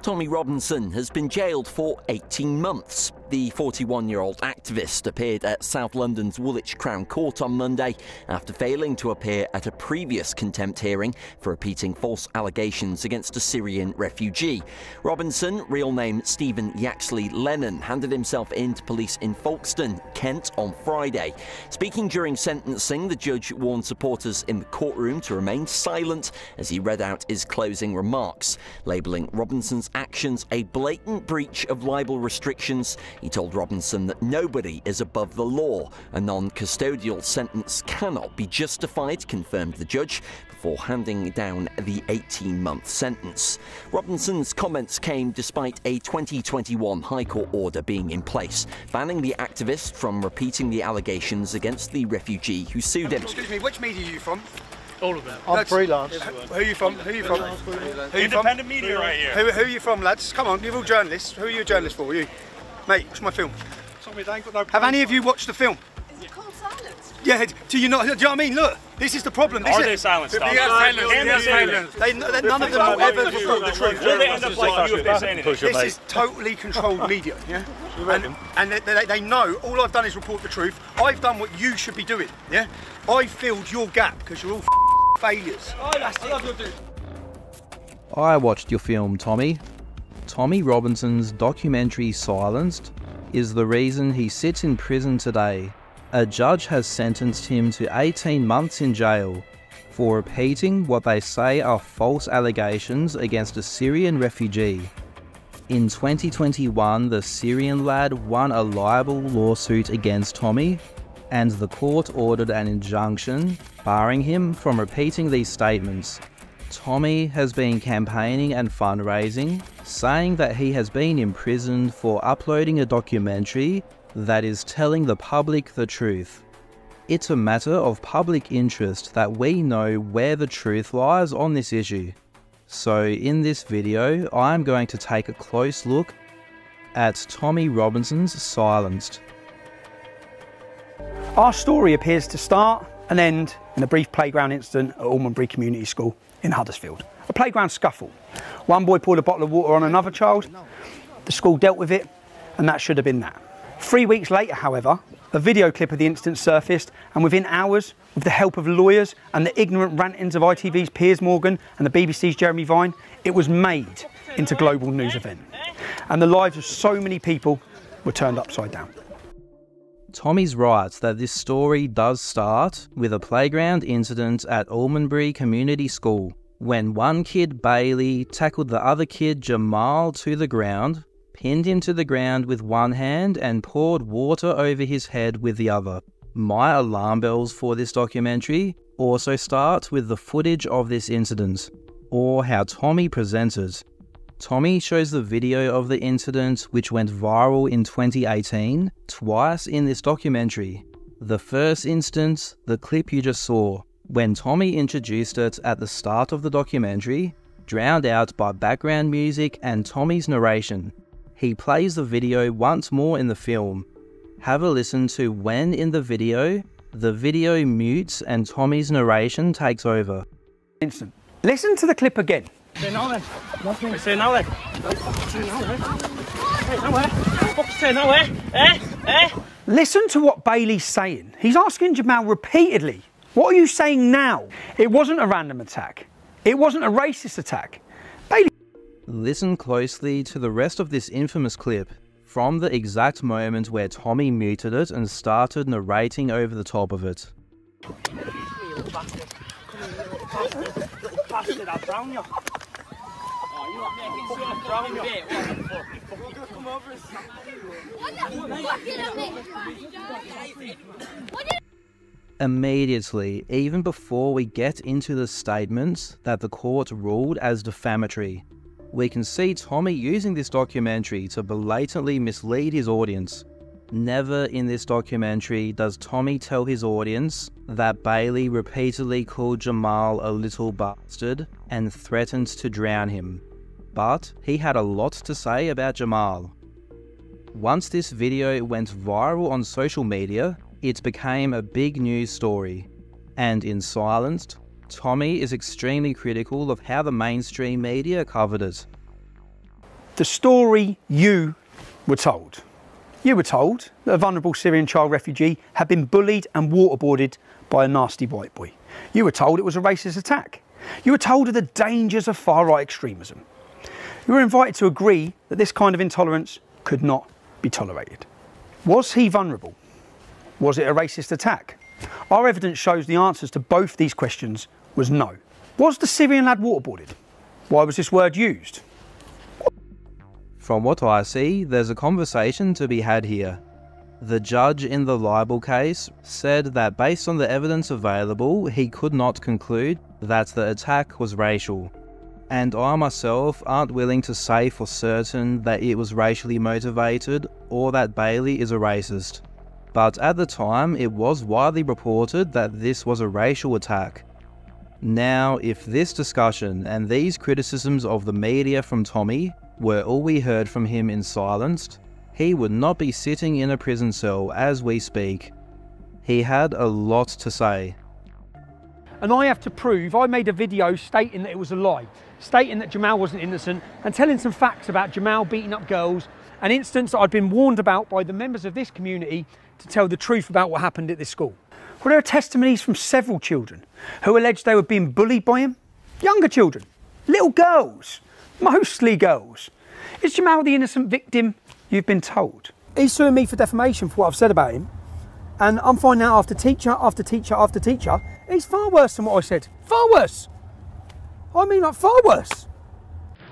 Tommy Robinson has been jailed for 18 months. The 41-year-old activist appeared at South London's Woolwich Crown Court on Monday after failing to appear at a previous contempt hearing for repeating false allegations against a Syrian refugee. Robinson, real name Stephen Yaxley Lennon, handed himself in to police in Folkestone, Kent, on Friday. Speaking during sentencing, the judge warned supporters in the courtroom to remain silent as he read out his closing remarks, labelling Robinson's actions a blatant breach of libel restrictions. He told Robinson that nobody is above the law. A non-custodial sentence cannot be justified, confirmed the judge, before handing down the 18-month sentence. Robinson's comments came despite a 2021 High Court order being in place, banning the activist from repeating the allegations against the refugee who sued him. Excuse me, which media are you from? All of them. I'm freelance. Who are you from? Who are you from? Independent media right here. Who are you from, lads? Come on, you're all journalists. Who are you a journalist for? You? Mate, watch my film. Sorry, they ain't got no. Have any of you watched the film? Is it called silence? Yeah, do you not? Do you know what I mean? Look, this is the problem. Are they silent stuff? None of them will ever report the truth. Will they end up like you if they say anything? This is totally controlled media, yeah? And they know all I've done is report the truth. I've done what you should be doing, yeah? I filled your gap because you're all failures. I watched your film, Tommy. Tommy Robinson's documentary Silenced is the reason he sits in prison today. A judge has sentenced him to 18 months in jail for repeating what they say are false allegations against a Syrian refugee. In 2021, the Syrian lad won a libel lawsuit against Tommy, and the court ordered an injunction barring him from repeating these statements. Tommy has been campaigning and fundraising, saying that he has been imprisoned for uploading a documentary that is telling the public the truth. It's a matter of public interest that we know where the truth lies on this issue. So in this video, I'm going to take a close look at Tommy Robinson's Silenced. Our story appears to start and end in a brief playground incident at Almondbury Community School in Huddersfield. A playground scuffle. One boy poured a bottle of water on another child. The school dealt with it, and that should have been that. 3 weeks later, however, a video clip of the incident surfaced, and within hours, with the help of lawyers and the ignorant rantings of ITV's Piers Morgan and the BBC's Jeremy Vine, it was made into a global news event. And the lives of so many people were turned upside down. Tommy's right that this story does start with a playground incident at Almondbury Community School, when one kid, Bailey, tackled the other kid, Jamal, to the ground, pinned him to the ground with one hand and poured water over his head with the other. My alarm bells for this documentary also start with the footage of this incident, or how Tommy presents it. Tommy shows the video of the incident, which went viral in 2018, twice in this documentary. The first instance, the clip you just saw, when Tommy introduced it at the start of the documentary, drowned out by background music and Tommy's narration. He plays the video once more in the film. Have a listen to when in the video mutes and Tommy's narration takes over. Listen to the clip again. Say no then. Nothing. Say no then. Say no then. Hey, nowhere. Fuck, say nowhere. Listen to what Bailey's saying. He's asking Jamal repeatedly, what are you saying now? It wasn't a random attack. It wasn't a racist attack. Bailey. Listen closely to the rest of this infamous clip, from the exact moment where Tommy muted it and started narrating over the top of it. Bastard, I'll drown you. Immediately, even before we get into the statements that the court ruled as defamatory, we can see Tommy using this documentary to blatantly mislead his audience. Never in this documentary does Tommy tell his audience that Bailey repeatedly called Jamal a little bastard and threatened to drown him. But he had a lot to say about Jamal. Once this video went viral on social media, it became a big news story. And in Silenced, Tommy is extremely critical of how the mainstream media covered it. the story you were told. You were told that a vulnerable Syrian child refugee had been bullied and waterboarded by a nasty white boy. You were told it was a racist attack. You were told of the dangers of far-right extremism. You were invited to agree that this kind of intolerance could not be tolerated. Was he vulnerable? Was it a racist attack? Our evidence shows the answers to both these questions was no. Was the Syrian lad waterboarded? Why was this word used? From what I see, there's a conversation to be had here. The judge in the libel case said that based on the evidence available, he could not conclude that the attack was racial. And I myself aren't willing to say for certain that it was racially motivated or that Bailey is a racist. But at the time, it was widely reported that this was a racial attack. Now, if this discussion and these criticisms of the media from Tommy were all we heard from him in silence, he would not be sitting in a prison cell as we speak. He had a lot to say. And I have to prove, I made a video stating that it was a lie, stating that Jamal wasn't innocent and telling some facts about Jamal beating up girls, an instance that I'd been warned about by the members of this community to tell the truth about what happened at this school. Well, there are testimonies from several children who alleged they were being bullied by him. Younger children, little girls, mostly girls. Is Jamal the innocent victim you've been told? He's suing me for defamation for what I've said about him. And I'm finding out after teacher after teacher after teacher, he's far worse than what I said. Far worse. I mean, like, far worse.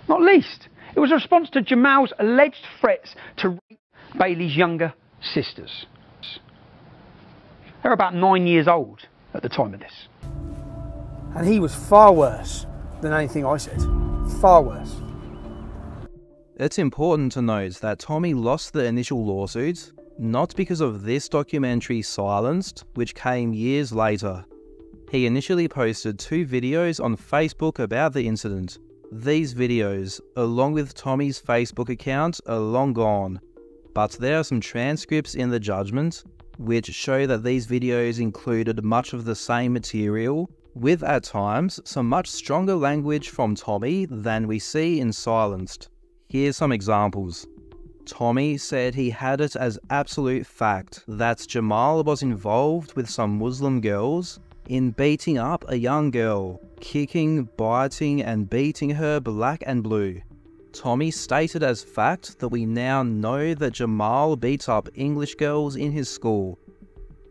Not least, it was a response to Jamal's alleged threats to rape Bailey's younger sisters. They're about 9 years old at the time of this. And he was far worse than anything I said. Far worse. It's important to note that Tommy lost the initial lawsuit, not because of this documentary Silenced, which came years later. He initially posted 2 videos on Facebook about the incident. These videos, along with Tommy's Facebook account, are long gone, but there are some transcripts in the judgment which show that these videos included much of the same material, with at times some much stronger language from Tommy than we see in Silenced. Here's some examples. Tommy said he had it as absolute fact that Jamal was involved with some Muslim girls in beating up a young girl, kicking, biting and beating her black and blue. Tommy stated as fact that we now know that Jamal beats up English girls in his school.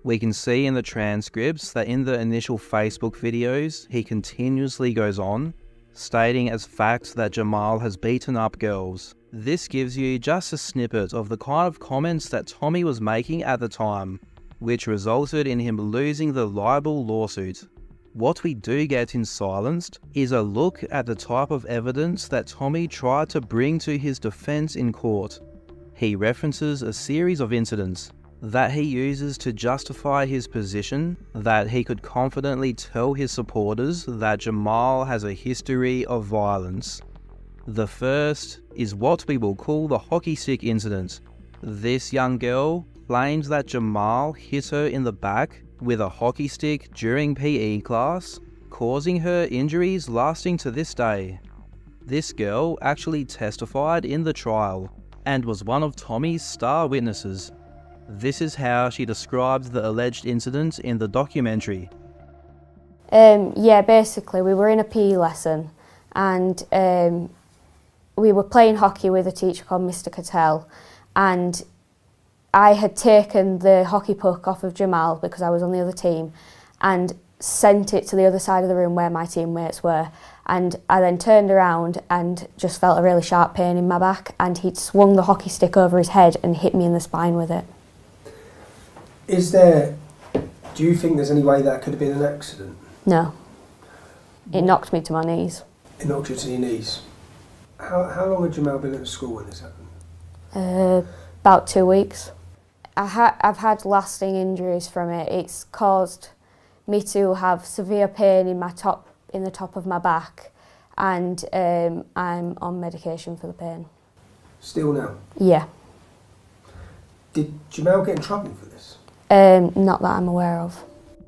We can see in the transcripts that in the initial Facebook videos, he continuously goes on, stating as fact that Jamal has beaten up girls. This gives you just a snippet of the kind of comments that Tommy was making at the time, which resulted in him losing the libel lawsuit. What we do get in Silenced is a look at the type of evidence that Tommy tried to bring to his defense in court. He references a series of incidents that he uses to justify his position that he could confidently tell his supporters that Jamal has a history of violence. The first is what we will call the hockey stick incident. This young girl claims that Jamal hit her in the back with a hockey stick during PE class, causing her injuries lasting to this day. This girl actually testified in the trial and was one of Tommy's star witnesses. This is how she described the alleged incident in the documentary. Yeah, basically we were in a PE lesson and we were playing hockey with a teacher called Mr. Cattell, and I had taken the hockey puck off of Jamal because I was on the other team and sent it to the other side of the room where my teammates were, and I then turned around and just felt a really sharp pain in my back, and he'd swung the hockey stick over his head and hit me in the spine with it. Do you think there's any way that could have been an accident? No. It knocked me to my knees. It knocked you to your knees? How long had Jamal been at school when this happened? About 2 weeks. I've had lasting injuries from it. It's caused me to have severe pain in the top of my back, and I'm on medication for the pain. Still now? Yeah. Did Jamal get in trouble for this? Not that I'm aware of.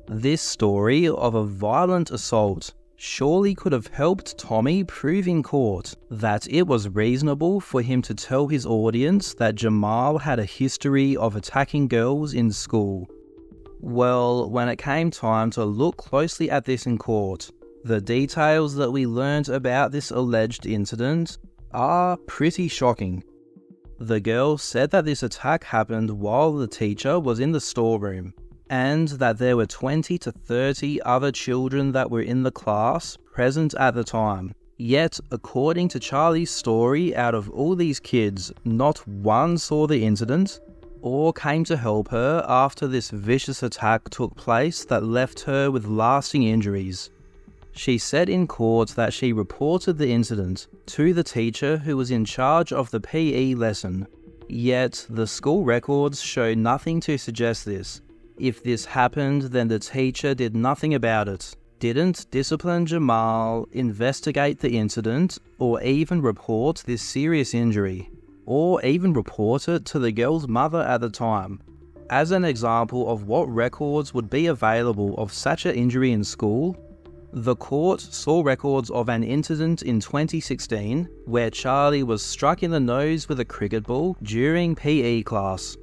This story of a violent assault surely could have helped Tommy prove in court that it was reasonable for him to tell his audience that Jamal had a history of attacking girls in school. Well, when it came time to look closely at this in court, the details that we learned about this alleged incident are pretty shocking. The girl said that this attack happened while the teacher was in the storeroom, and that there were 20 to 30 other children that were in the class present at the time. Yet, according to Charlie's story, out of all these kids, not one saw the incident or came to help her after this vicious attack took place that left her with lasting injuries. She said in court that she reported the incident to the teacher who was in charge of the PE lesson, yet the school records show nothing to suggest this. If this happened, then the teacher did nothing about it, didn't discipline Jamal, investigate the incident, or even report this serious injury, or even report it to the girl's mother at the time. As an example of what records would be available of such an injury in school, the court saw records of an incident in 2016 where Charlie was struck in the nose with a cricket ball during PE class.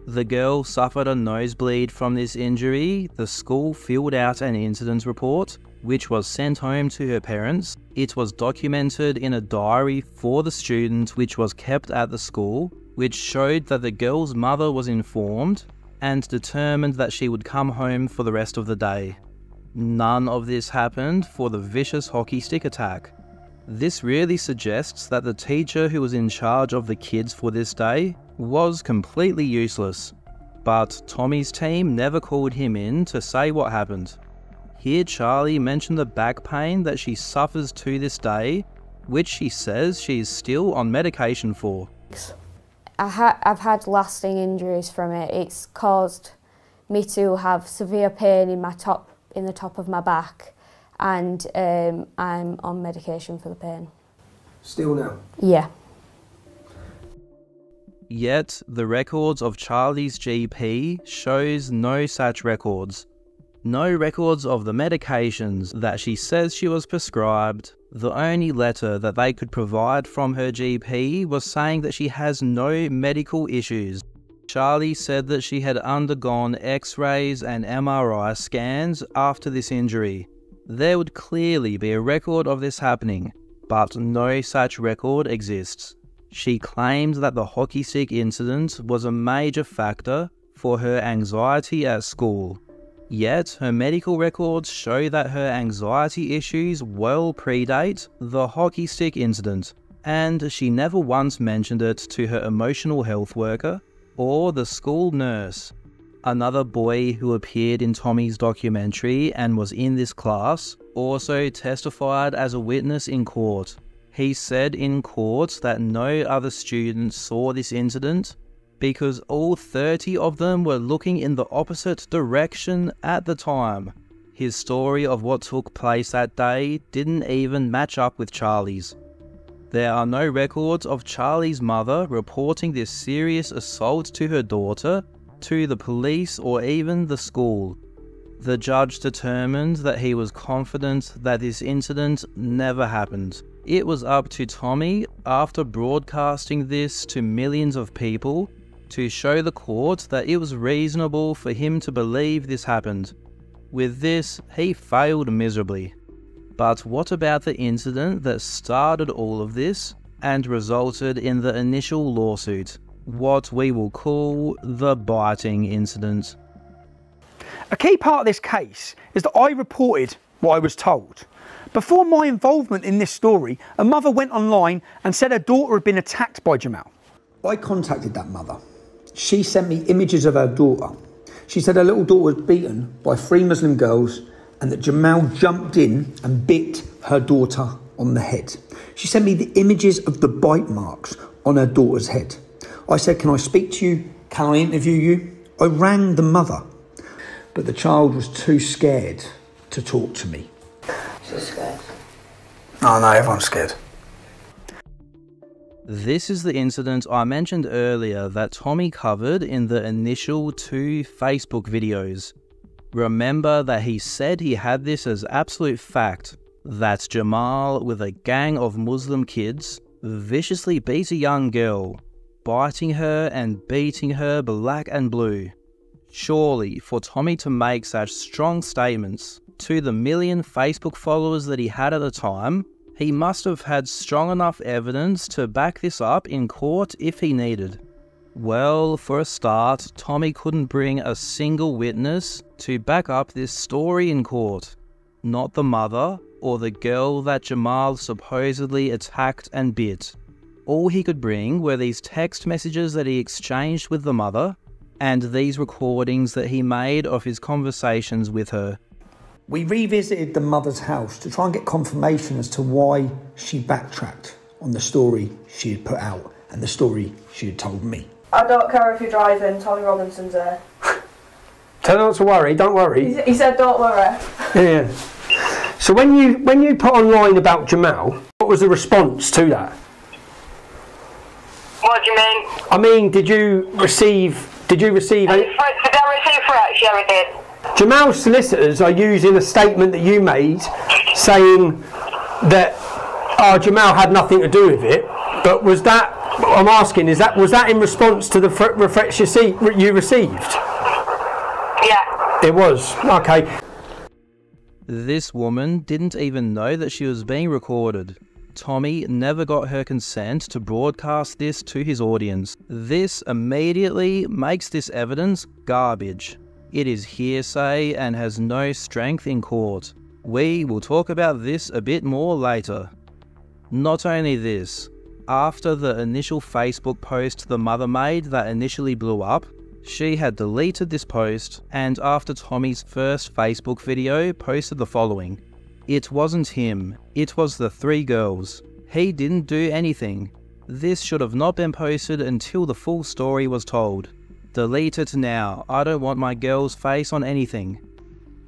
The girl suffered a nosebleed from this injury. The school filled out an incident report, which was sent home to her parents. It was documented in a diary for the student, which was kept at the school, which showed that the girl's mother was informed and determined that she would come home for the rest of the day. None of this happened for the vicious hockey stick attack. This really suggests that the teacher who was in charge of the kids for this day was completely useless. But Tommy's team never called him in to say what happened. Here Charlie mentioned the back pain that she suffers to this day, which she says she is still on medication for. I've had lasting injuries from it. It's caused me to have severe pain in the top of my back, and I'm on medication for the pain. Still now? Yeah. Yet, the records of Charlie's GP shows no such records. No records of the medications that she says she was prescribed. The only letter that they could provide from her GP was saying that she has no medical issues. Charlie said that she had undergone X-rays and MRI scans after this injury. There would clearly be a record of this happening, but no such record exists. She claimed that the hockey stick incident was a major factor for her anxiety at school. Yet, her medical records show that her anxiety issues well predate the hockey stick incident, and she never once mentioned it to her emotional health worker or the school nurse. Another boy who appeared in Tommy's documentary and was in this class also testified as a witness in court. He said in court that no other students saw this incident because all 30 of them were looking in the opposite direction at the time. His story of what took place that day didn't even match up with Charlie's. There are no records of Charlie's mother reporting this serious assault to her daughter, to the police, or even the school. The judge determined that he was confident that this incident never happened. It was up to Tommy, after broadcasting this to millions of people, to show the court that it was reasonable for him to believe this happened. With this, he failed miserably. But what about the incident that started all of this and resulted in the initial lawsuit? What we will call the biting incident. A key part of this case is that I reported what I was told. Before my involvement in this story, a mother went online and said her daughter had been attacked by Jamal. I contacted that mother. She sent me images of her daughter. She said her little daughter was beaten by 3 Muslim girls and that Jamal jumped in and bit her daughter on the head. She sent me the images of the bite marks on her daughter's head. I said, can I speak to you? Can I interview you? I rang the mother, but the child was too scared to talk to me. She's scared. Oh no, everyone's scared. This is the incident I mentioned earlier that Tommy covered in the initial 2 Facebook videos. Remember that he said he had this as absolute fact, that Jamal, with a gang of Muslim kids, viciously beat a young girl, biting her and beating her black and blue. Surely, for Tommy to make such strong statements to the million Facebook followers that he had at the time, he must have had strong enough evidence to back this up in court if he needed. Well, for a start, Tommy couldn't bring a single witness to back up this story in court. Not the mother or the girl that Jamal supposedly attacked and bit. All he could bring were these text messages that he exchanged with the mother and these recordings that he made of his conversations with her. We revisited the mother's house to try and get confirmation as to why she backtracked on the story she had put out and the story she had told me. I don't care if you're driving, Tommy Robinson's there. Tell her not to worry, don't worry. He said don't worry. Yeah. So when you put online about Jamal, what was the response to that? What do you mean? I mean, did you receive any... Did I receive threats? Yeah, I did. Jamal's solicitors are using a statement that you made saying that Jamal had nothing to do with it, but was that, I'm asking, was that in response to the threats you received? Yeah. It was, okay. This woman didn't even know that she was being recorded. Tommy never got her consent to broadcast this to his audience. This immediately makes this evidence garbage. It is hearsay and has no strength in court. We will talk about this a bit more later. Not only this, after the initial Facebook post the mother made that initially blew up, she had deleted this post, and after Tommy's first Facebook video posted the following: "It wasn't him, it was the 3 girls. He didn't do anything. This should have not been posted until the full story was told. Delete it now, I don't want my girl's face on anything."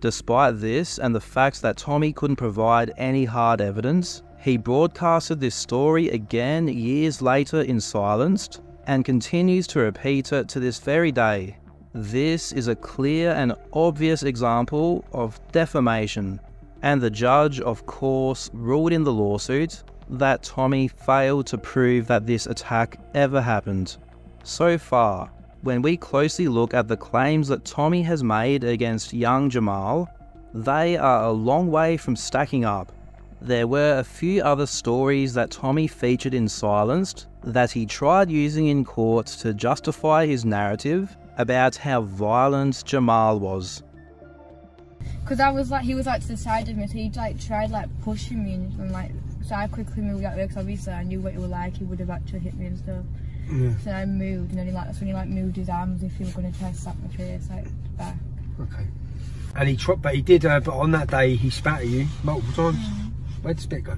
Despite this and the fact that Tommy couldn't provide any hard evidence, he broadcasted this story again years later in silence, and continues to repeat it to this very day. This is a clear and obvious example of defamation, and the judge, of course, ruled in the lawsuit that Tommy failed to prove that this attack ever happened. So far, when we closely look at the claims that Tommy has made against young Jamal, they are a long way from stacking up. There were a few other stories that Tommy featured in Silenced that he tried using in court to justify his narrative about how violent Jamal was. Because he was to the side of me, so he tried pushing me and so I quickly moved out of there because obviously I knew what he was like, he would have actually hit me and stuff. Yeah. So I moved, and then that's when he moved his arms if he was going to try to slap my face back. Okay. And but he did, but on that day he spat at you multiple times. Where'd the spit go?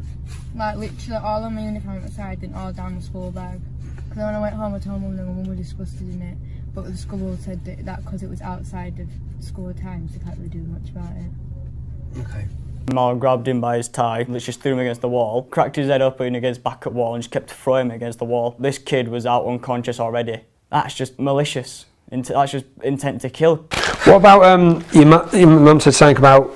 Literally all on my uniform outside and all down the school bag. Because when I went home I told mum and my mum was disgusted in it. But the school said that because it was outside of school times they can't really do much about it. Okay. Jamal grabbed him by his tie, just threw him against the wall, cracked his head up and against back at wall and just kept throwing him against the wall. This kid was out unconscious already. That's just malicious. That's just intent to kill. What about your mum said something about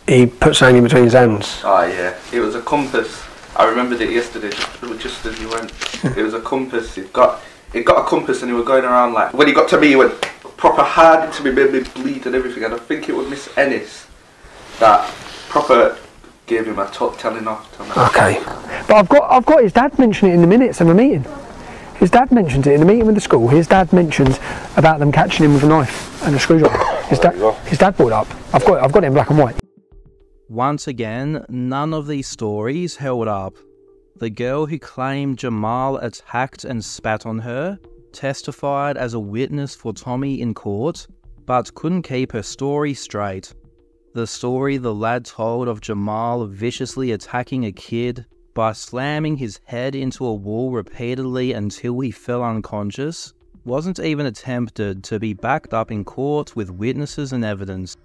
he put something in between his hands? Oh yeah, it was a compass. I remembered it yesterday, just as you went. It was a compass. It got a compass and he was going around when he got to me he went proper hard into me, made me bleed and everything, and I think it was Miss Ennis that proper gave him a telling off. Okay. But I've got his dad mention it in the minutes of a meeting. His dad mentioned it in the meeting with the school. His dad mentioned about them catching him with a knife and a screwdriver. His dad brought it up. I've got it in black and white. Once again, none of these stories held up. The girl who claimed Jamal attacked and spat on her testified as a witness for Tommy in court, but couldn't keep her story straight. The story the lad told of Jamal viciously attacking a kid by slamming his head into a wall repeatedly until he fell unconscious wasn't even attempted to be backed up in court with witnesses and evidence.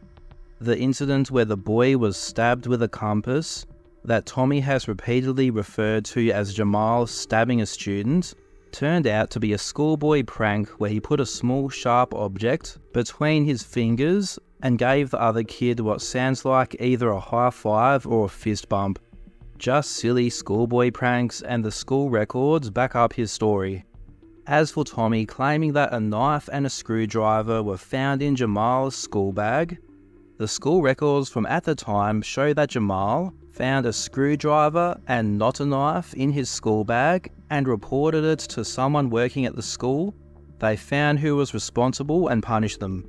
The incident where the boy was stabbed with a compass, that Tommy has repeatedly referred to as Jamal stabbing a student, turned out to be a schoolboy prank where he put a small sharp object between his fingers and gave the other kid what sounds like either a high five or a fist bump. Just silly schoolboy pranks, and the school records back up his story. As for Tommy claiming that a knife and a screwdriver were found in Jamal's school bag, the school records from at the time show that Jamal found a screwdriver and not a knife in his school bag and reported it to someone working at the school. They found who was responsible and punished them.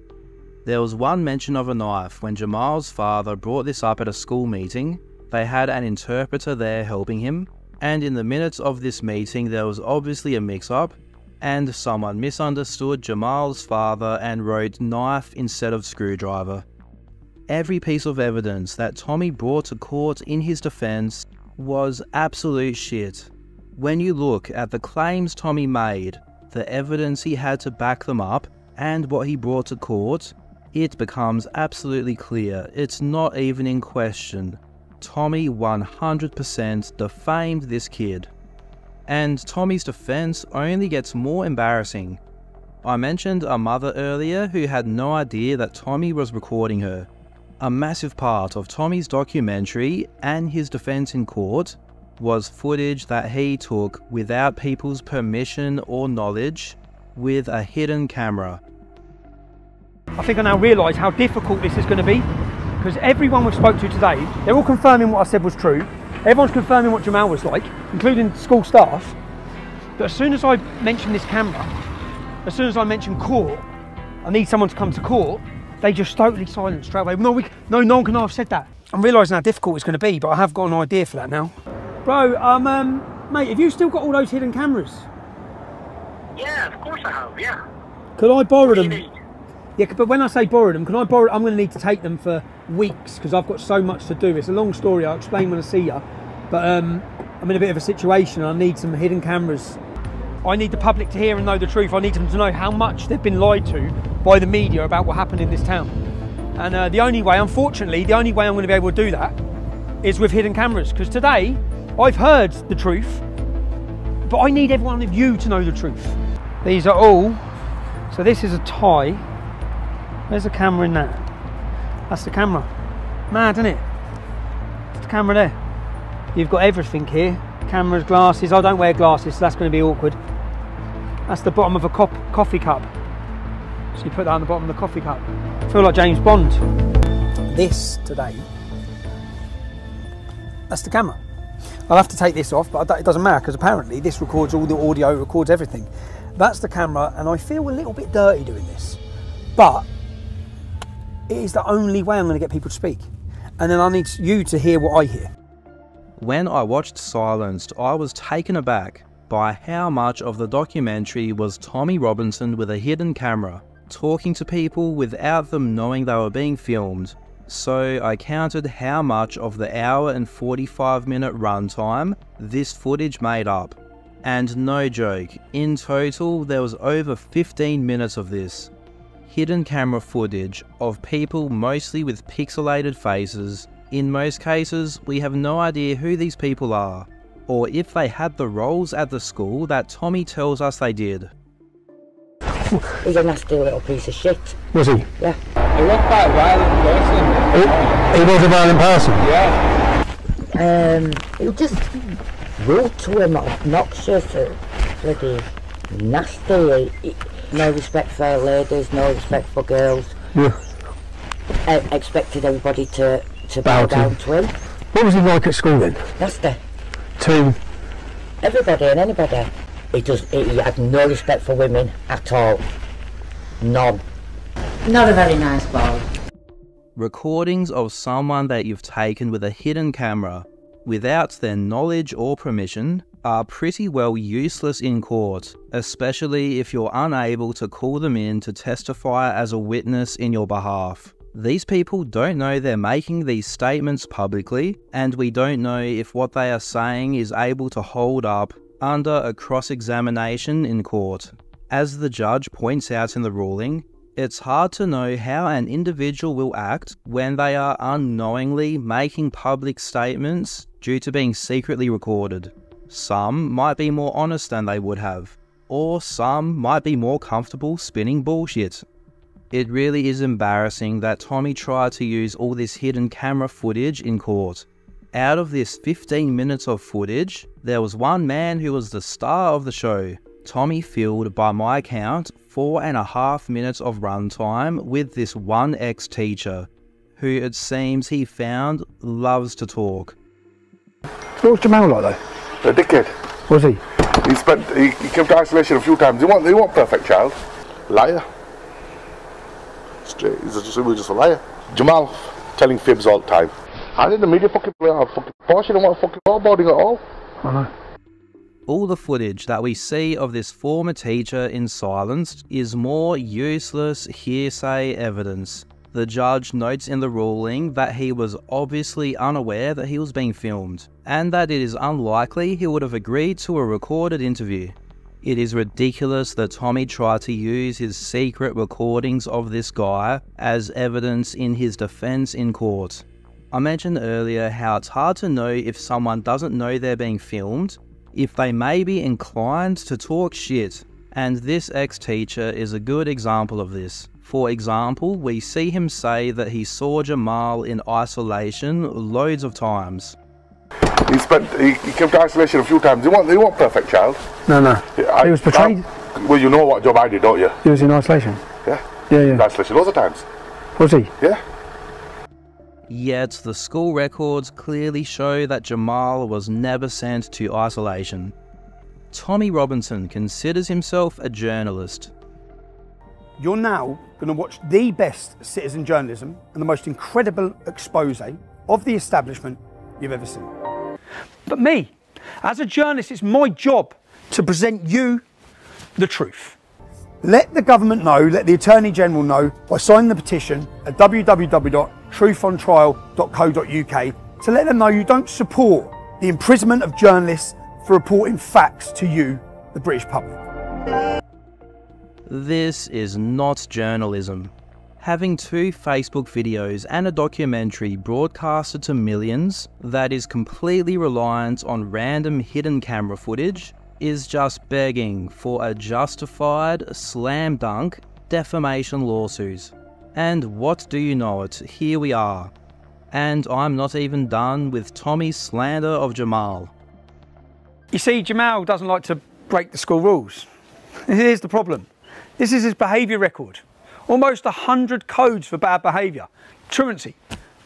There was one mention of a knife when Jamal's father brought this up at a school meeting. They had an interpreter there helping him, and in the minutes of this meeting there was obviously a mix-up, and someone misunderstood Jamal's father and wrote knife instead of screwdriver. Every piece of evidence that Tommy brought to court in his defense was absolute shit. When you look at the claims Tommy made, the evidence he had to back them up, and what he brought to court, it becomes absolutely clear it's not even in question. Tommy 100% defamed this kid. And Tommy's defense only gets more embarrassing. I mentioned a mother earlier who had no idea that Tommy was recording her. A massive part of Tommy's documentary and his defense in court was footage that he took without people's permission or knowledge with a hidden camera. I think I now realise how difficult this is going to be, because everyone we've spoke to today, they're all confirming what I said was true. Everyone's confirming what Jamal was like, including school staff. But as soon as I mention this camera, as soon as I mention court, I need someone to come to court, they just totally silent straight away. No one can have said that. I'm realising how difficult it's going to be, but I have got an idea for that now. Bro, mate, have you still got all those hidden cameras? Yeah, of course I have, yeah. Could I borrow them? Yeah, but when I say borrow them, can I borrow? I'm going to need to take them for weeks because I've got so much to do. It's a long story. I'll explain when I see you. But I'm in a bit of a situation. I need some hidden cameras. I need the public to hear and know the truth. I need them to know how much they've been lied to by the media about what happened in this town. And the only way, unfortunately, the only way I'm going to be able to do that is with hidden cameras. Because today, I've heard the truth, but I need every one of you to know the truth. These are all. So this is a tie. Where's the camera in that? That's the camera. Mad, isn't it? It's the camera there. You've got everything here. Cameras, glasses. I don't wear glasses, so that's going to be awkward. That's the bottom of a coffee cup. So you put that on the bottom of the coffee cup. I feel like James Bond. This today, that's the camera. I'll have to take this off, but it doesn't matter because apparently this records all the audio, records everything. That's the camera, and I feel a little bit dirty doing this. But it is the only way I'm going to get people to speak. And then I need you to hear what I hear. When I watched Silenced, I was taken aback by how much of the documentary was Tommy Robinson with a hidden camera, talking to people without them knowing they were being filmed. So I counted how much of the hour and 45-minute runtime this footage made up. And no joke, in total there was over 15 minutes of this. Hidden camera footage of people mostly with pixelated faces. In most cases, we have no idea who these people are, or if they had the roles at the school that Tommy tells us they did. He's a nasty little piece of shit. Was he? Yeah. He was quite a violent person. He was a violent person? Yeah. He just rude to him, obnoxious, bloody nasty. No respect for ladies, no respect for girls. Yeah. Expected everybody to bow down to him. What was he like at school then? Nasty. To? Everybody and anybody. He had no respect for women at all. None. Not a very nice boy. Recordings of someone that you've taken with a hidden camera without their knowledge or permission are pretty well useless in court, especially if you're unable to call them in to testify as a witness in your behalf. These people don't know they're making these statements publicly, and we don't know if what they are saying is able to hold up under a cross-examination in court. As the judge points out in the ruling, it's hard to know how an individual will act when they are unknowingly making public statements due to being secretly recorded. Some might be more honest than they would have, or some might be more comfortable spinning bullshit. It really is embarrassing that Tommy tried to use all this hidden camera footage in court. Out of this 15 minutes of footage, there was one man who was the star of the show. Tommy filled, by my count, 4.5 minutes of runtime with this one ex-teacher, who it seems he found loves to talk. What was Jamal like though? A dickhead. Was he? He came to isolation a few times. He wasn't perfect child. Liar. Straight. He was just a liar. Jamal telling fibs all the time. I didn't the media fucking play out fucking portion. They don't want fucking lawboarding at all. I know. All the footage that we see of this former teacher in Silenced is more useless hearsay evidence. The judge notes in the ruling that he was obviously unaware that he was being filmed, and that it is unlikely he would have agreed to a recorded interview. It is ridiculous that Tommy tried to use his secret recordings of this guy as evidence in his defense in court. I mentioned earlier how it's hard to know if someone doesn't know they're being filmed, if they may be inclined to talk shit, and this ex-teacher is a good example of this. For example, we see him say that he saw Jamal in isolation loads of times. He came to isolation a few times. He wasn't perfect child. No. He was betrayed. Well, you know what job I did, don't you? He was in isolation. Yeah. Yeah. In isolation loads of times. Was he? Yeah. Yet the school records clearly show that Jamal was never sent to isolation. Tommy Robinson considers himself a journalist. You're now going to watch the best citizen journalism and the most incredible expose of the establishment you've ever seen. But me, as a journalist, it's my job to present you the truth. Let the government know, let the Attorney General know by signing the petition at www.truthontrial.co.uk to let them know you don't support the imprisonment of journalists for reporting facts to you, the British public. This is not journalism. Having 2 Facebook videos and a documentary broadcasted to millions that is completely reliant on random hidden camera footage is just begging for a justified, slam dunk defamation lawsuit. And what do you know it, here we are. And I'm not even done with Tommy's slander of Jamal. You see, Jamal doesn't like to break the school rules. Here's the problem. This is his behaviour record. Almost 100 codes for bad behaviour. Truancy,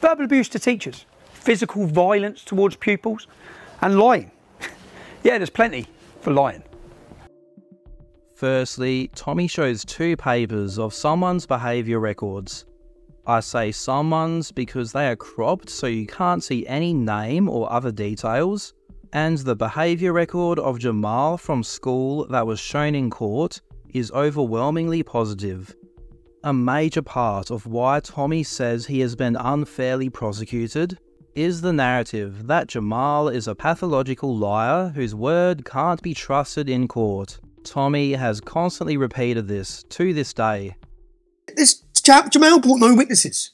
verbal abuse to teachers, physical violence towards pupils, and lying. Yeah, there's plenty for lying. Firstly, Tommy shows 2 papers of someone's behaviour records. I say someone's because they are cropped so you can't see any name or other details, and the behaviour record of Jamal from school that was shown in court is overwhelmingly positive. A major part of why Tommy says he has been unfairly prosecuted is the narrative that Jamal is a pathological liar whose word can't be trusted in court. Tommy has constantly repeated this to this day. This chap, Jamal, brought no witnesses.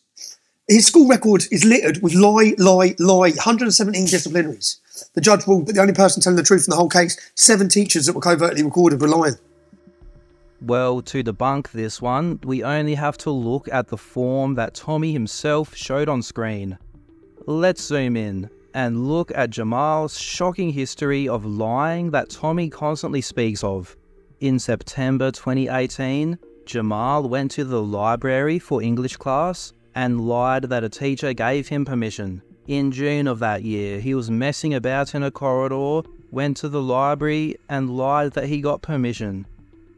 His school record is littered with lie, 117 disciplinaries. The judge ruled that the only person telling the truth in the whole case, 7 teachers that were covertly recorded were lying. Well, to debunk this one, we only have to look at the form that Tommy himself showed on screen. Let's zoom in and look at Jamal's shocking history of lying that Tommy constantly speaks of. In September 2018, Jamal went to the library for English class and lied that a teacher gave him permission. In June of that year, he was messing about in a corridor, went to the library and lied that he got permission.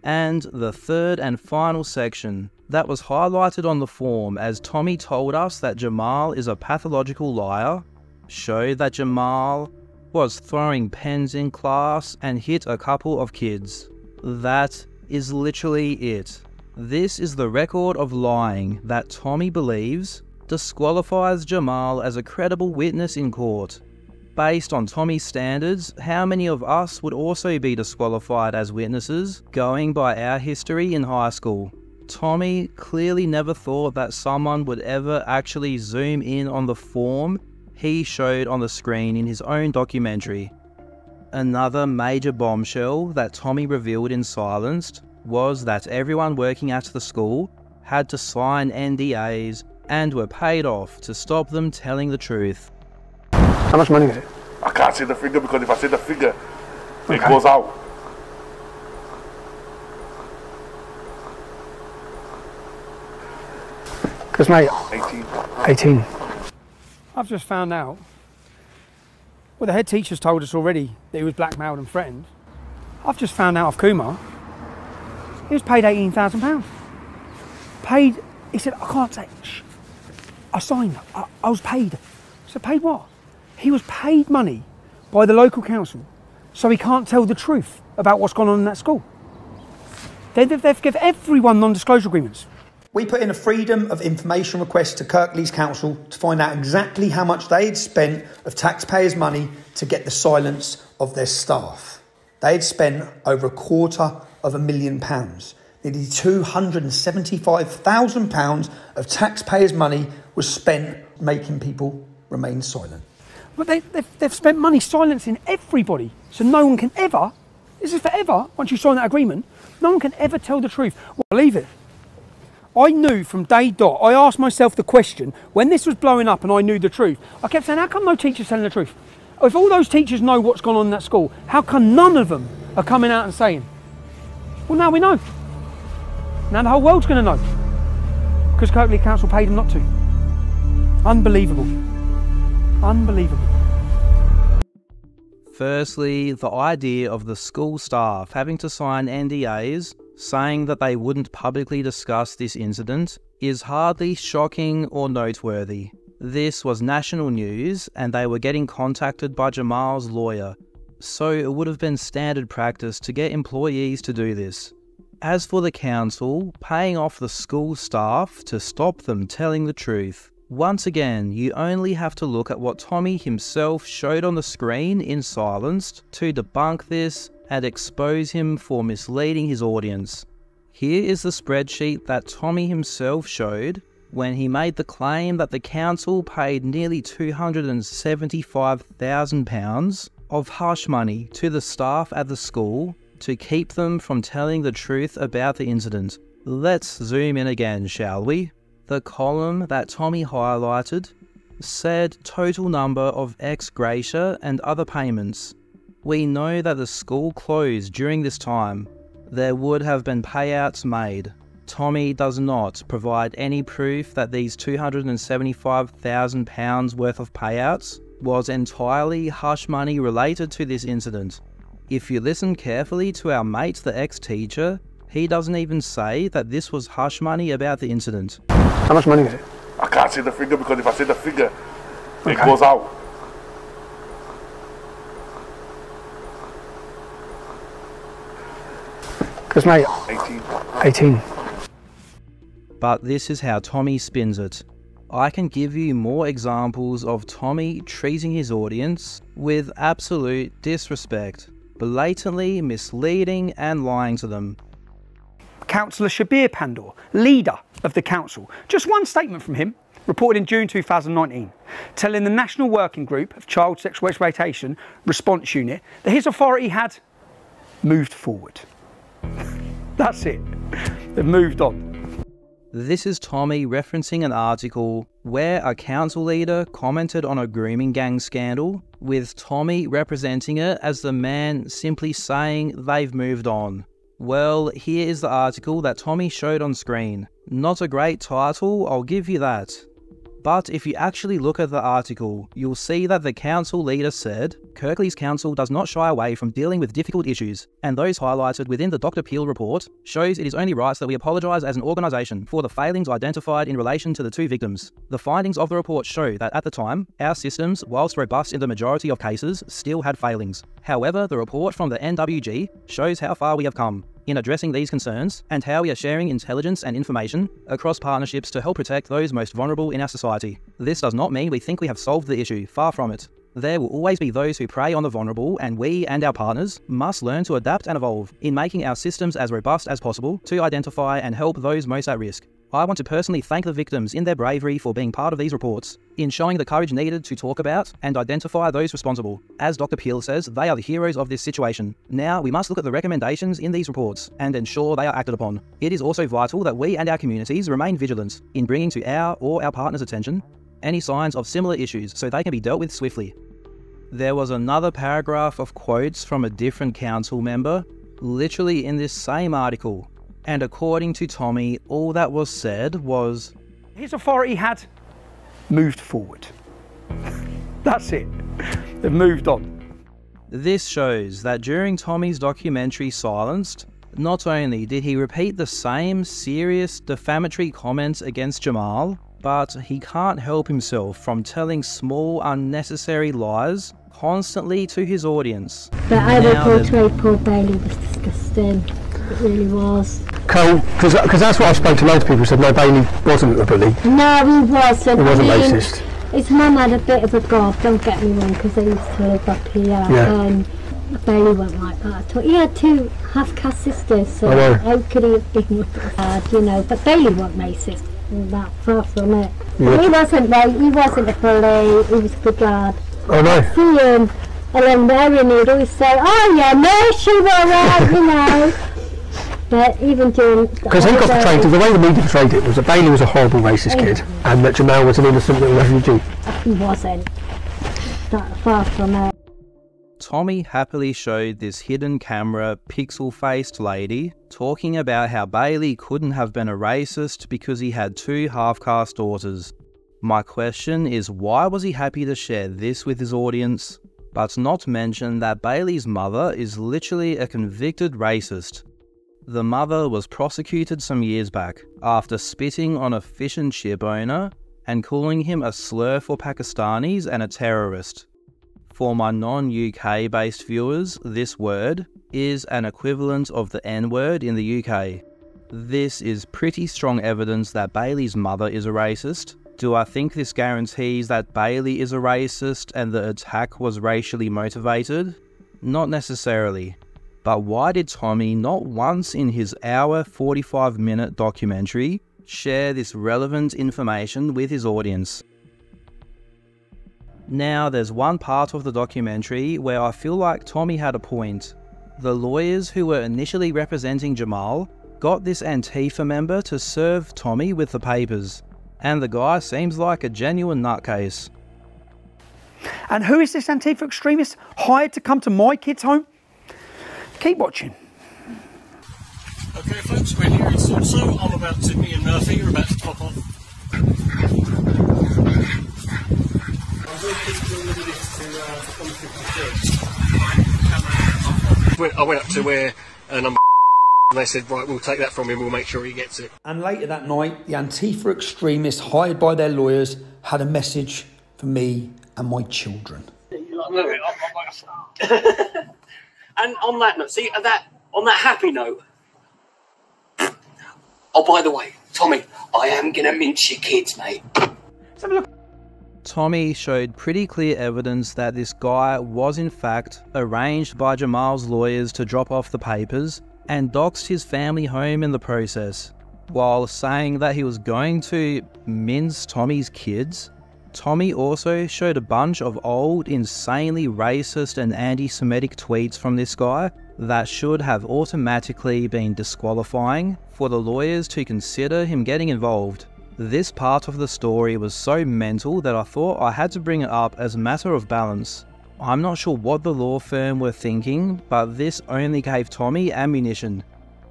And the third and final section that was highlighted on the form as Tommy told us that Jamal is a pathological liar showed that Jamal was throwing pens in class and hit a couple of kids. That is literally it. This is the record of lying that Tommy believes disqualifies Jamal as a credible witness in court. Based on Tommy's standards, how many of us would also be disqualified as witnesses, going by our history in high school? Tommy clearly never thought that someone would ever actually zoom in on the form he showed on the screen in his own documentary. Another major bombshell that Tommy revealed in Silenced was that everyone working at the school had to sign NDAs and were paid off to stop them telling the truth. How much money is it? I can't say the figure because if I say the figure, it goes out. Because, mate, 18. I've just found out, well, the head teacher's told us already that he was blackmailed and threatened. I've just found out of Kumar, he was paid £18,000. Paid, he said, I can't say, shh. I signed, I was paid. I said, paid what? He was paid money by the local council, so he can't tell the truth about what's gone on in that school. They've given everyone non-disclosure agreements. We put in a freedom of information request to Kirklees Council to find out exactly how much they had spent of taxpayers' money to get the silence of their staff. They had spent over £250,000. Nearly £275,000 of taxpayers' money was spent making people remain silent. But they've spent money silencing everybody, so no one can ever, this is forever, once you sign that agreement, no one can ever tell the truth. Well, believe it. I knew from day dot, I asked myself the question, when this was blowing up and I knew the truth, I kept saying, how come no teacher's telling the truth? If all those teachers know what's gone on in that school, how come none of them are coming out and saying? Well, now we know. Now the whole world's going to know. Because Kirklees Council paid them not to. Unbelievable. Unbelievable. Firstly, the idea of the school staff having to sign NDAs saying that they wouldn't publicly discuss this incident is hardly shocking or noteworthy. This was national news and they were getting contacted by Jamal's lawyer, so it would have been standard practice to get employees to do this. As for the council paying off the school staff to stop them telling the truth, once again, you only have to look at what Tommy himself showed on the screen in Silenced to debunk this and expose him for misleading his audience. Here is the spreadsheet that Tommy himself showed when he made the claim that the council paid nearly £275,000 of hush money to the staff at the school to keep them from telling the truth about the incident. Let's zoom in again, shall we? The column that Tommy highlighted said total number of ex gratia and other payments. We know that the school closed during this time. There would have been payouts made. Tommy does not provide any proof that these £275,000 worth of payouts was entirely hush money related to this incident. If you listen carefully to our mate, the ex-teacher, he doesn't even say that this was hush money about the incident. How much money is it? I can't say the figure because if I say the figure, it goes out. Because, mate, 18. But this is how Tommy spins it. I can give you more examples of Tommy treating his audience with absolute disrespect, blatantly misleading and lying to them. Councillor Shabir Pandor, leader of the council. Just one statement from him, reported in June 2019, telling the National Working Group of Child Sexual Exploitation Response Unit that his authority had moved forward. That's it. They've moved on. This is Tommy referencing an article where a council leader commented on a grooming gang scandal, with Tommy representing it as the man simply saying they've moved on. Well, here is the article that Tommy showed on screen. Not a great title, I'll give you that. But if you actually look at the article, you'll see that the council leader said, Kirklees Council does not shy away from dealing with difficult issues, and those highlighted within the Dr. Peel report shows it is only right that we apologise as an organisation for the failings identified in relation to the two victims. The findings of the report show that at the time, our systems, whilst robust in the majority of cases, still had failings. However, the report from the NWG shows how far we have come in addressing these concerns and how we are sharing intelligence and information across partnerships to help protect those most vulnerable in our society. This does not mean we think we have solved the issue, far from it. There will always be those who prey on the vulnerable, and we and our partners must learn to adapt and evolve in making our systems as robust as possible to identify and help those most at risk. I want to personally thank the victims in their bravery for being part of these reports, in showing the courage needed to talk about and identify those responsible. As Dr. Peel says, they are the heroes of this situation. Now, we must look at the recommendations in these reports and ensure they are acted upon. It is also vital that we and our communities remain vigilant in bringing to our or our partner's attention any signs of similar issues so they can be dealt with swiftly. There was another paragraph of quotes from a different council member, literally in this same article. And according to Tommy, all that was said was, his authority had moved forward. That's it. They've moved on. This shows that during Tommy's documentary Silenced, not only did he repeat the same serious defamatory comments against Jamal, but he can't help himself from telling small unnecessary lies constantly to his audience. But I would portray Paul Bailey was disgusting. It really was. Cool, because that's what I spoke to loads of people who said no, Bailey wasn't a bully. No, he wasn't. He wasn't racist. His mum had a bit of a gob, don't get me wrong, because they used to live up here. Yeah. Bailey wasn't like that. He had two half-caste sisters, so how could he have been with her, you know? But Bailey wasn't racist, that far from it. Yeah. He wasn't a bully, he was a good lad. Oh no. See him along there and he'd always say, oh yeah, no, she was right, you know. But even during... Because he got portrayed, the way the media portrayed it was that Bailey was a horrible racist kid and that Jamal was an innocent little refugee. He wasn't. That far from it. Tommy happily showed this hidden camera, pixel-faced lady talking about how Bailey couldn't have been a racist because he had two half-caste daughters. My question is, why was he happy to share this with his audience, but not mention that Bailey's mother is literally a convicted racist? The mother was prosecuted some years back after spitting on a fish and chip owner and calling him a slur for Pakistanis and a terrorist. For my non-UK based viewers, this word is an equivalent of the N-word in the UK. This is pretty strong evidence that Bailey's mother is a racist. Do I think this guarantees that Bailey is a racist and the attack was racially motivated? Not necessarily. But why did Tommy not once in his hour 45-minute documentary share this relevant information with his audience? Now, there's one part of the documentary where I feel like Tommy had a point. The lawyers who were initially representing Jamal got this Antifa member to serve Tommy with the papers, and the guy seems like a genuine nutcase. And who is this Antifa extremist hired to come to my kid's home? Keep watching. Okay folks, we're here in Salso. I'm about to, me and Murphy are about to pop off. I went up to where number and they said, right, we'll take that from him, we'll make sure he gets it. And later that night, the Antifa extremists hired by their lawyers had a message for me and my children. And on that note, see, on that happy note, oh, by the way, Tommy, I am going to mince your kids, mate. Let's have a look. Tommy showed pretty clear evidence that this guy was in fact arranged by Jamal's lawyers to drop off the papers and doxed his family home in the process. While saying that he was going to mince Tommy's kids, Tommy also showed a bunch of old, insanely racist and anti-Semitic tweets from this guy that should have automatically been disqualifying for the lawyers to consider him getting involved. This part of the story was so mental that I thought I had to bring it up as a matter of balance. I'm not sure what the law firm were thinking, but this only gave Tommy ammunition.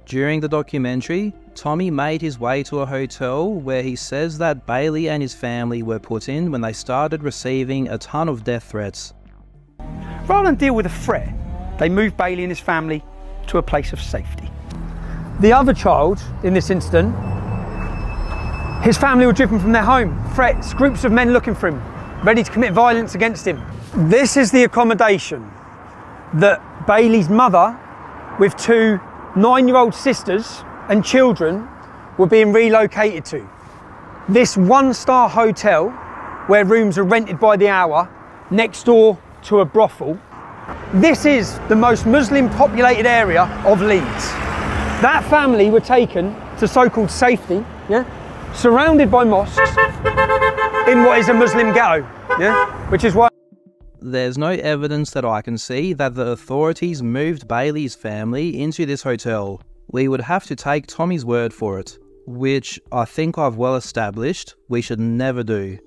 During the documentary, Tommy made his way to a hotel where he says that Bailey and his family were put in when they started receiving a ton of death threats. Rather than deal with a threat, they moved Bailey and his family to a place of safety. The other child in this incident, his family were driven from their home. Threats, groups of men looking for him, ready to commit violence against him. This is the accommodation that Bailey's mother, with two 9-year-old sisters and children, were being relocated to. This one-star hotel, where rooms are rented by the hour, next door to a brothel. This is the most Muslim populated area of Leeds. That family were taken to so-called safety, yeah? surrounded by mosques in what is a Muslim ghetto, yeah? Which is why... There's no evidence that I can see that the authorities moved Bailey's family into this hotel. We would have to take Tommy's word for it, which I think I've well established we should never do.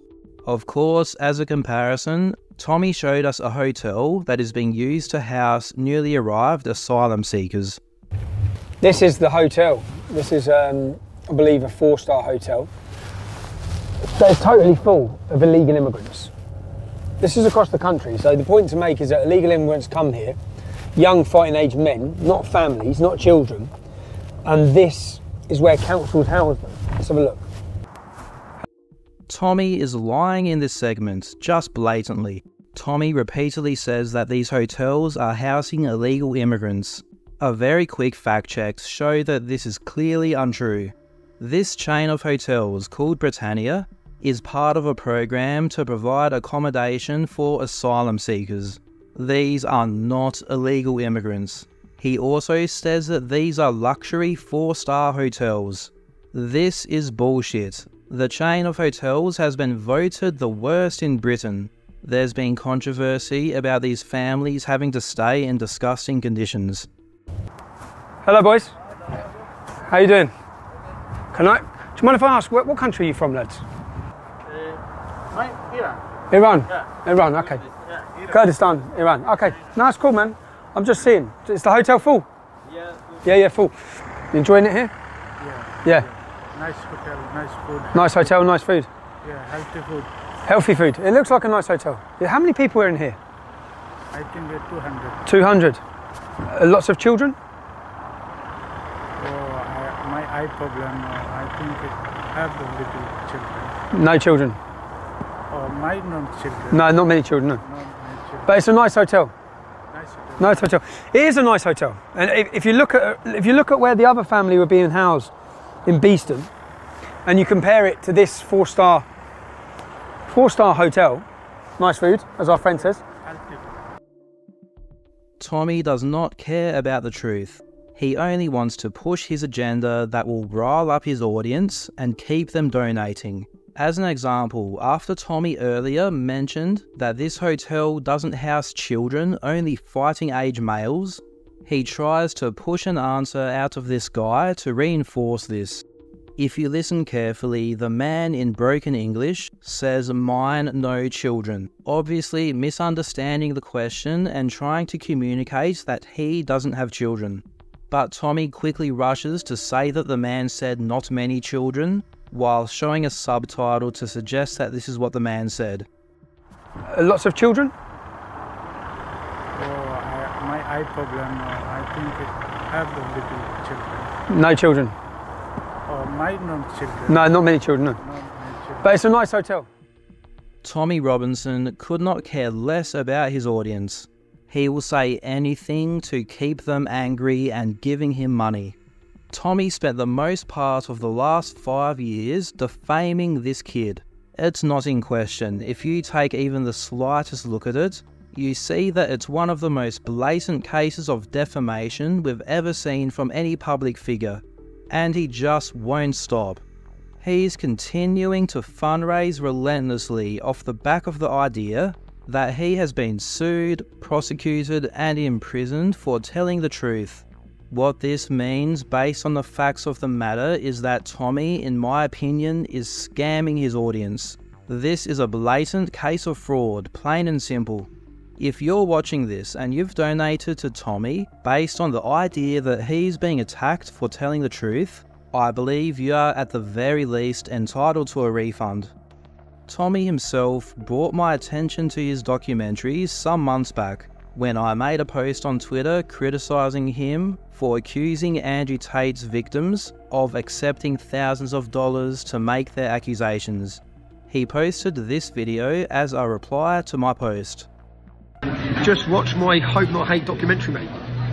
Of course, as a comparison, Tommy showed us a hotel that is being used to house newly arrived asylum seekers. This is the hotel. This is, I believe, a 4-star hotel. It's totally full of illegal immigrants. This is across the country, so the point to make is that illegal immigrants come here, young fighting age men, not families, not children, and this is where councils house them. Let's have a look. Tommy is lying in this segment, just blatantly. Tommy repeatedly says that these hotels are housing illegal immigrants. A very quick fact checks show that this is clearly untrue. This chain of hotels, called Britannia, is part of a program to provide accommodation for asylum seekers. These are not illegal immigrants. He also says that these are luxury 4-star hotels. This is bullshit. The chain of hotels has been voted the worst in Britain. There's been controversy about these families having to stay in disgusting conditions. Hello, boys. How you doing? Do you mind if I ask, what country are you from, lads? Iran. Iran? Yeah. Iran, okay. Yeah, Iran. Kurdistan, Iran. Okay, no, that's cool, man. I'm just seeing. Is the hotel full? Yeah. Yeah, full. You enjoying it here? Yeah. Nice hotel, nice food. Nice hotel, nice food. Yeah, healthy food. Healthy food. It looks like a nice hotel. Yeah, how many people are in here? I think we're 200. 200. Lots of children? My eye problem, I think I have the little children. No children? My non-children. No, not many children, no. Not many children. But it's a nice hotel. Nice hotel. Nice hotel. It is a nice hotel. And if you look at where the other family were being housed in Beeston, and you compare it to this 4-star hotel, nice food, as our friend says. Tommy does not care about the truth. He only wants to push his agenda that will rile up his audience and keep them donating. As an example, after Tommy earlier mentioned that this hotel doesn't house children, only fighting age males, he tries to push an answer out of this guy to reinforce this. If you listen carefully, the man in broken English says mine no children, obviously misunderstanding the question and trying to communicate that he doesn't have children. But Tommy quickly rushes to say that the man said not many children, while showing a subtitle to suggest that this is what the man said. Lots of children? My eye problem, I think I have the little children. No children? My non-children. No, not many children, no. Not many children. But it's a nice hotel. Tommy Robinson could not care less about his audience. He will say anything to keep them angry and giving him money. Tommy spent the most part of the last 5 years defaming this kid. It's not in question. If you take even the slightest look at it, you see that it's one of the most blatant cases of defamation we've ever seen from any public figure. And he just won't stop. He's continuing to fundraise relentlessly off the back of the idea that he has been sued, prosecuted and imprisoned for telling the truth. What this means, based on the facts of the matter, is that Tommy, in my opinion, is scamming his audience. This is a blatant case of fraud, plain and simple. If you're watching this and you've donated to Tommy based on the idea that he's being attacked for telling the truth, I believe you are at the very least entitled to a refund. Tommy himself brought my attention to his documentaries some months back, when I made a post on Twitter criticising him for accusing Andrew Tate's victims of accepting thousands of dollars to make their accusations. He posted this video as a reply to my post. Just watch my Hope Not Hate documentary, mate,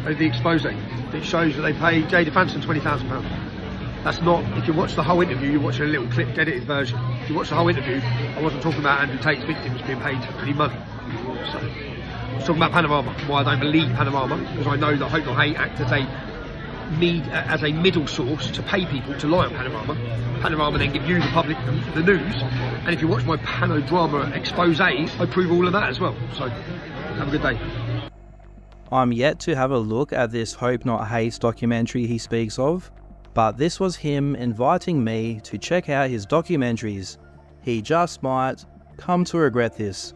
over the expose. It shows that they paid Jada Fanson £20,000. That's not, if you watch the whole interview, you're watching a little clipped, edited version. If you watch the whole interview, I wasn't talking about Andrew Tate's victims being paid any money. So, I was talking about Panorama, why I don't believe Panorama, because I know that Hope Not Hate act as a me as a middle source to pay people to lie on Panorama. Panorama then give you, the public, the news. And if you watch my Panodrama expose, I prove all of that as well. So, have a good day. I'm yet to have a look at this Hope Not Hate documentary he speaks of, but this was him inviting me to check out his documentaries. He just might come to regret this.